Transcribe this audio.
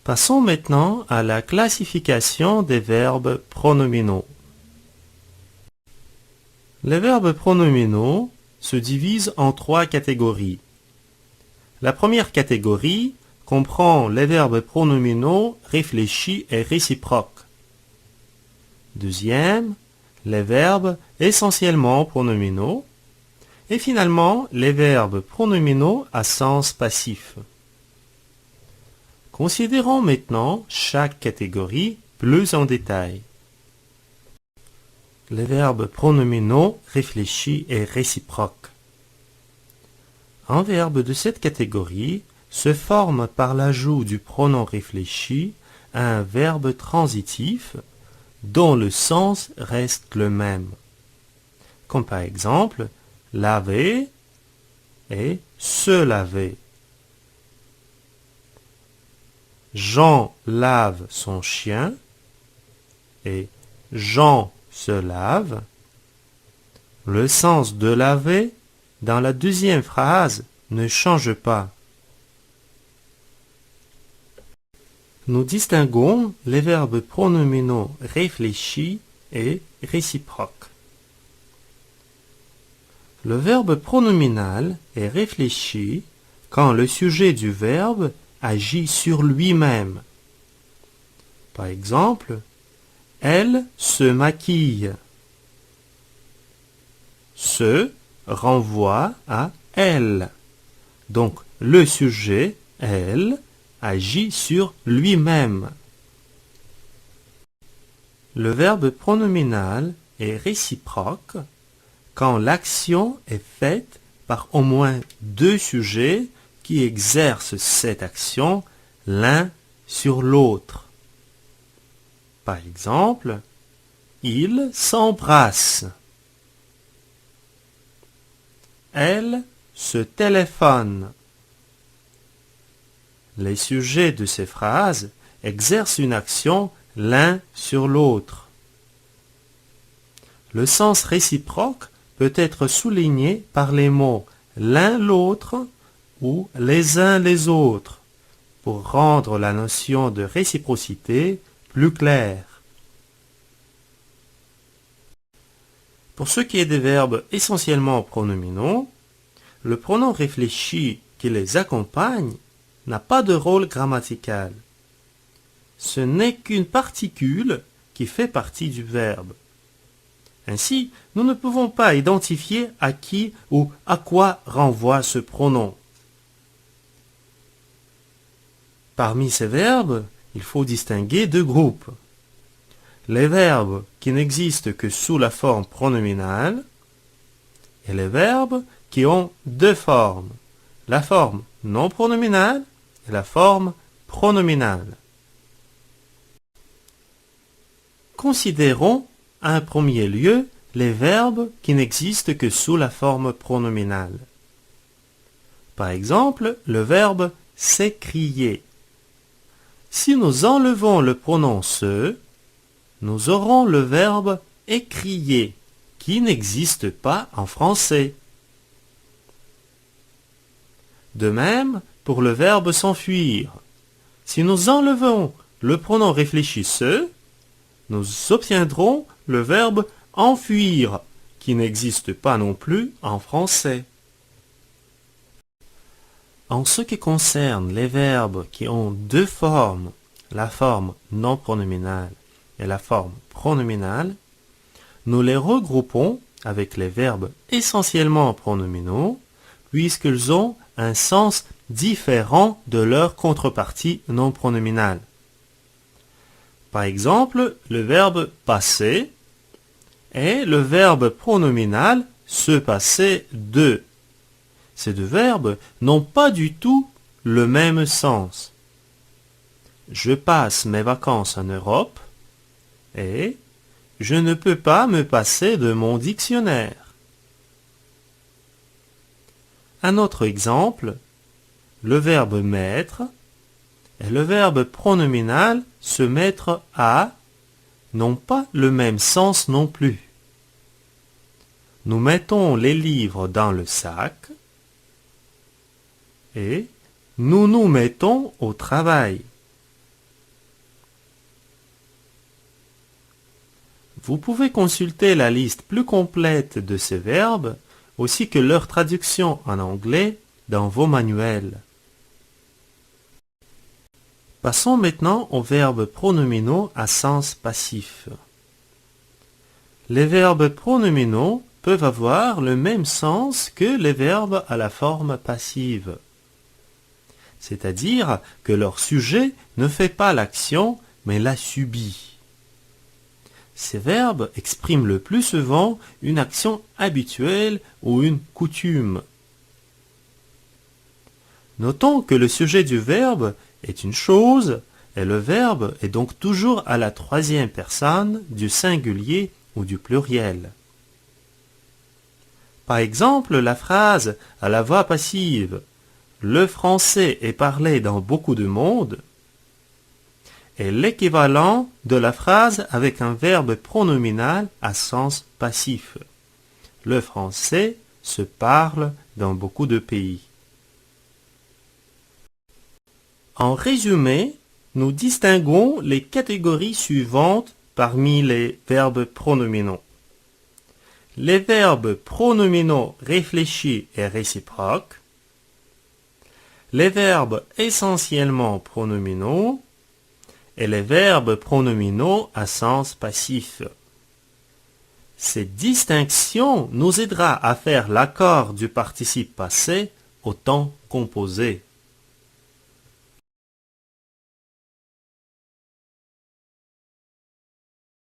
Passons maintenant à la classification des verbes pronominaux. Les verbes pronominaux se divisent en trois catégories. La première catégorie comprend les verbes pronominaux réfléchis et réciproques. Deuxième, les verbes essentiellement pronominaux. Et finalement, les verbes pronominaux à sens passif. Considérons maintenant chaque catégorie plus en détail. Les verbes pronominaux réfléchis et réciproques. Un verbe de cette catégorie se forme par l'ajout du pronom réfléchi à un verbe transitif dont le sens reste le même. Comme par exemple, laver et se laver. Jean lave son chien et Jean se lave. Le sens de laver dans la deuxième phrase ne change pas. Nous distinguons les verbes pronominaux réfléchis et réciproques. Le verbe pronominal est réfléchi quand le sujet du verbe agit sur lui-même. Par exemple, elle se maquille. Se renvoie à elle. Donc, le sujet, elle, agit sur lui-même. Le verbe pronominal est réciproque quand l'action est faite par au moins deux sujets qui exercent cette action l'un sur l'autre. Par exemple, ils s'embrassent. Elle se téléphone. Les sujets de ces phrases exercent une action l'un sur l'autre. Le sens réciproque peut être souligné par les mots l'un l'autre ou les uns les autres pour rendre la notion de réciprocité plus claire. Pour ce qui est des verbes essentiellement pronominaux, le pronom réfléchi qui les accompagne n'a pas de rôle grammatical. Ce n'est qu'une particule qui fait partie du verbe. Ainsi, nous ne pouvons pas identifier à qui ou à quoi renvoie ce pronom. Parmi ces verbes, il faut distinguer deux groupes. Les verbes qui n'existent que sous la forme pronominale et les verbes qui ont deux formes, la forme non pronominale et la forme pronominale. Considérons en premier lieu les verbes qui n'existent que sous la forme pronominale. Par exemple, le verbe s'écrier. Si nous enlevons le pronom se, nous aurons le verbe écrier, qui n'existe pas en français. De même, pour le verbe s'enfuir. Si nous enlevons le pronom réfléchi se, nous obtiendrons le verbe enfuir, qui n'existe pas non plus en français. En ce qui concerne les verbes qui ont deux formes, la forme non pronominale et la forme pronominale, nous les regroupons avec les verbes essentiellement pronominaux, puisqu'ils ont un sens différent de leur contrepartie non pronominale. Par exemple, le verbe passer et le verbe pronominal se passer de. Ces deux verbes n'ont pas du tout le même sens. Je passe mes vacances en Europe et je ne peux pas me passer de mon dictionnaire. Un autre exemple, le verbe mettre et le verbe pronominal se mettre à n'ont pas le même sens non plus. Nous mettons les livres dans le sac et nous nous mettons au travail. Vous pouvez consulter la liste plus complète de ces verbes, ainsi que leur traduction en anglais dans vos manuels. Passons maintenant aux verbes pronominaux à sens passif. Les verbes pronominaux peuvent avoir le même sens que les verbes à la forme passive. C'est-à-dire que leur sujet ne fait pas l'action, mais la subit. Ces verbes expriment le plus souvent une action habituelle ou une coutume. Notons que le sujet du verbe est une chose et le verbe est donc toujours à la troisième personne du singulier ou du pluriel. Par exemple, la phrase à la voix passive « Le français est parlé dans beaucoup de monde » est l'équivalent de la phrase avec un verbe pronominal à sens passif. Le français se parle dans beaucoup de pays. En résumé, nous distinguons les catégories suivantes parmi les verbes pronominaux. Les verbes pronominaux réfléchis et réciproques, les verbes essentiellement pronominaux et les verbes pronominaux à sens passif. Cette distinction nous aidera à faire l'accord du participe passé au temps composé.